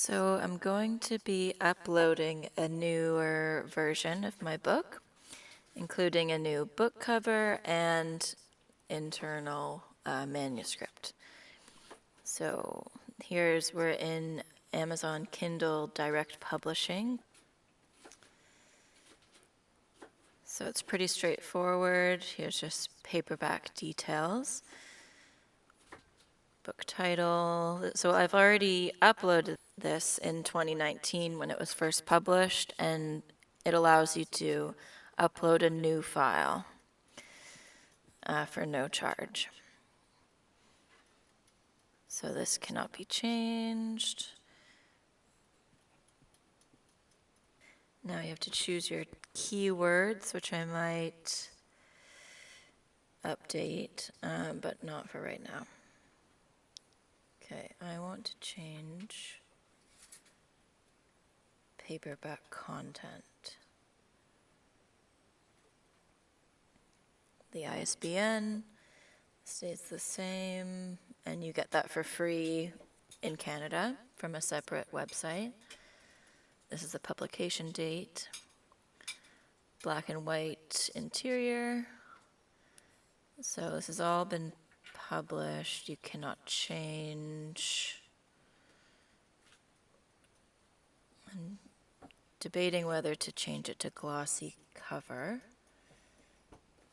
So I'm going to be uploading a newer version of my book, including a new book cover and internal manuscript. So we're in Amazon Kindle Direct Publishing. So it's pretty straightforward. Here's just paperback details. Book title. So I've already uploaded this in 2019 when it was first published, and it allows you to upload a new file for no charge. So this cannot be changed. Now you have to choose your keywords, which I might update, but not for right now. Okay, I want to change paperback content. The ISBN stays the same, and you get that for free in Canada from a separate website. This is the publication date. Black and white interior. So this has all been published. You cannot change. I'm debating whether to change it to glossy cover.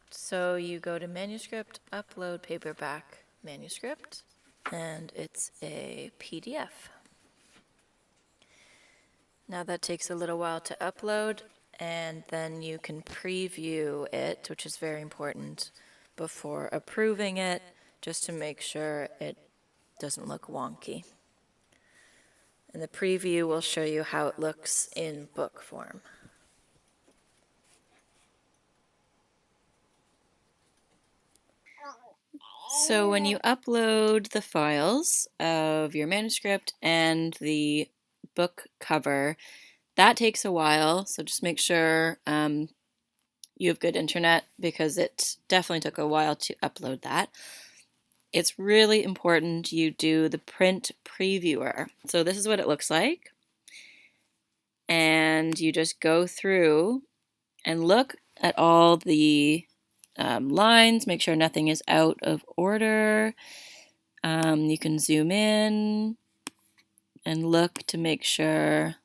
So you go to manuscript, upload paperback manuscript, and it's a PDF. Now that takes a little while to upload, and then you can preview it, which is very important, before approving it, just to make sure it doesn't look wonky. And the preview will show you how it looks in book form. So when you upload the files of your manuscript and the book cover, that takes a while, so just make sure you have good internet, because it definitely took a while to upload that. It's really important you do the print previewer. So this is what it looks like. And you just go through and look at all the lines, make sure nothing is out of order. You can zoom in and look to make sure.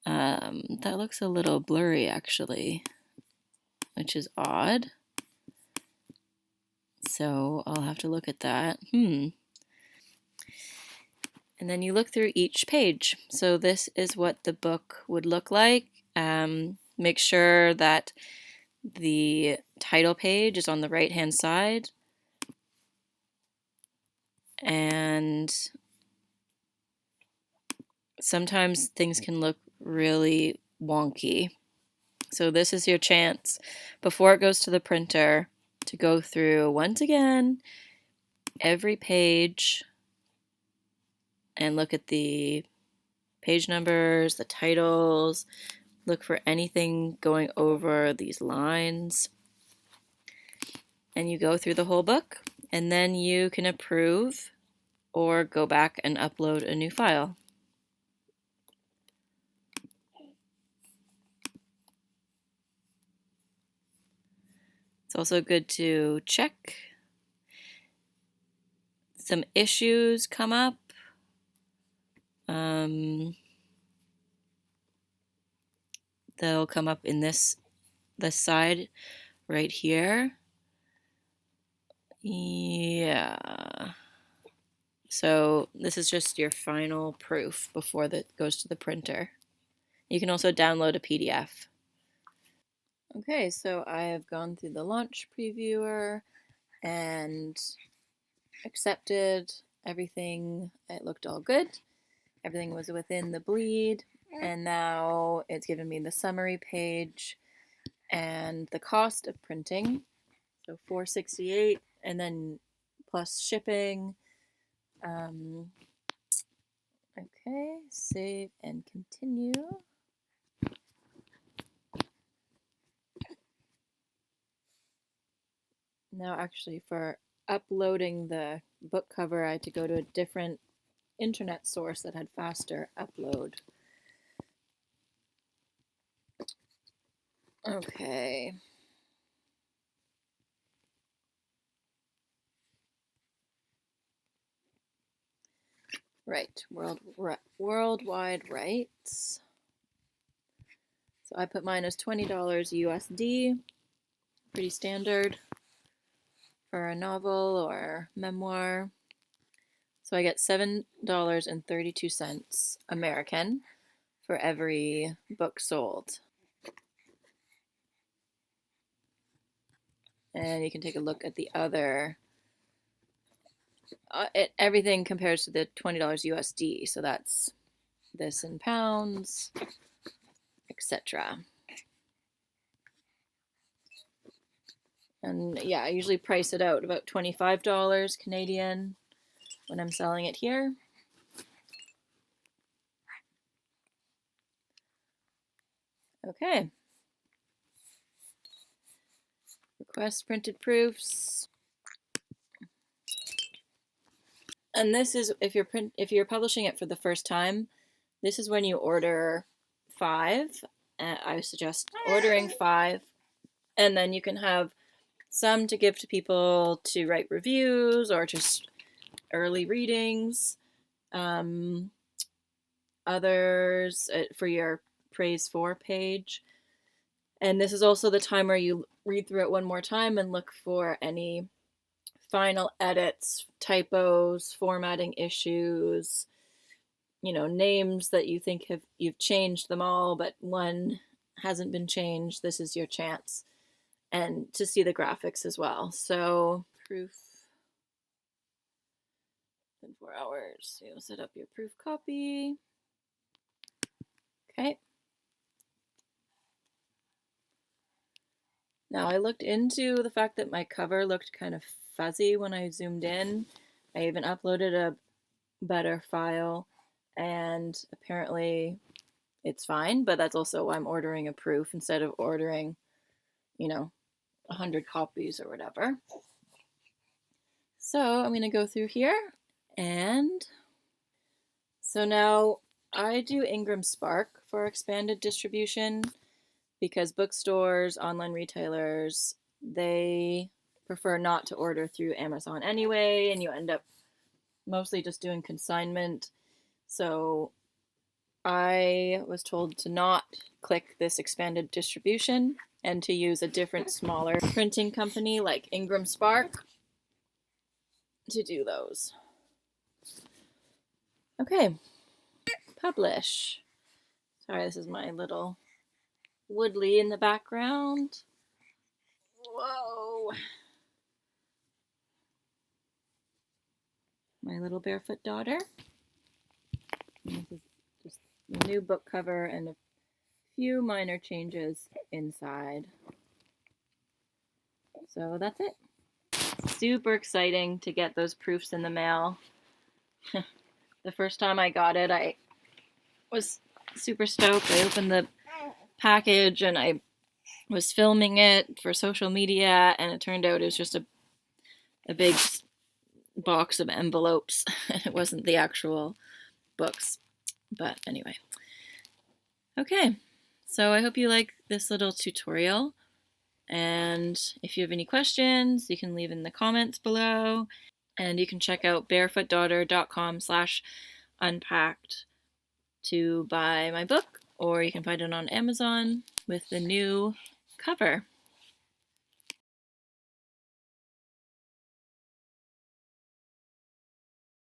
That looks a little blurry actually, which is odd. So I'll have to look at that. And then you look through each page. So this is what the book would look like. Make sure that the title page is on the right-hand side. And sometimes things can look really wonky. So this is your chance before it goes to the printer to go through once again every page and look at the page numbers, the titles, look for anything going over these lines. And you go through the whole book, and then you can approve or go back and upload a new file. It's also good to check. Some issues come up. They'll come up in this side right here. Yeah. So this is just your final proof before that goes to the printer. You can also download a PDF. Okay, so I have gone through the launch previewer and accepted everything. It looked all good. Everything was within the bleed. And now it's given me the summary page and the cost of printing. So $4.68, and then plus shipping. Okay, save and continue. Now actually for uploading the book cover, I had to go to a different internet source that had faster upload. Okay. Right, worldwide rights. So I put mine as $20 USD, pretty standard for a novel or memoir. So I get $7.32 American for every book sold. And you can take a look at the other. Everything compares to the $20 USD, so that's this in pounds, etc. And yeah, I usually price it out about $25 Canadian when I'm selling it here. Okay. Request printed proofs. And this is if you're publishing it for the first time, this is when you order 5. I suggest ordering 5, and then you can have some to give to people to write reviews or just early readings. Others for your praise for page. And this is also the time where you read through it one more time and look for any final edits, typos, formatting issues, names that you think you've changed them all, but one hasn't been changed. This is your chance. And to see the graphics as well. So proof in 4 hours. You'll set up your proof copy. Okay. Now I looked into the fact that my cover looked kind of fuzzy when I zoomed in. I even uploaded a better file, and apparently it's fine, but that's also why I'm ordering a proof instead of ordering, 100 copies or whatever. So I'm going to go through here, and so now I do Ingram Spark for expanded distribution because bookstores, online retailers, they prefer not to order through Amazon anyway, and you end up mostly just doing consignment. So I was told to not click this expanded distribution and to use a different, smaller printing company like Ingram Spark to do those. Okay, publish. Sorry, this is my little Woodley in the background. Whoa. My little Barefoot Daughter. And this is just a new book cover and a few minor changes inside. So that's it. Super exciting to get those proofs in the mail. The first time I got it, I was super stoked. I opened the package and I was filming it for social media, and it turned out it was just a big box of envelopes. It wasn't the actual books. But anyway. Okay, so I hope you like this little tutorial. And if you have any questions, you can leave in the comments below. And you can check out barefootdaughter.com/unpacked to buy my book, or you can find it on Amazon with the new cover.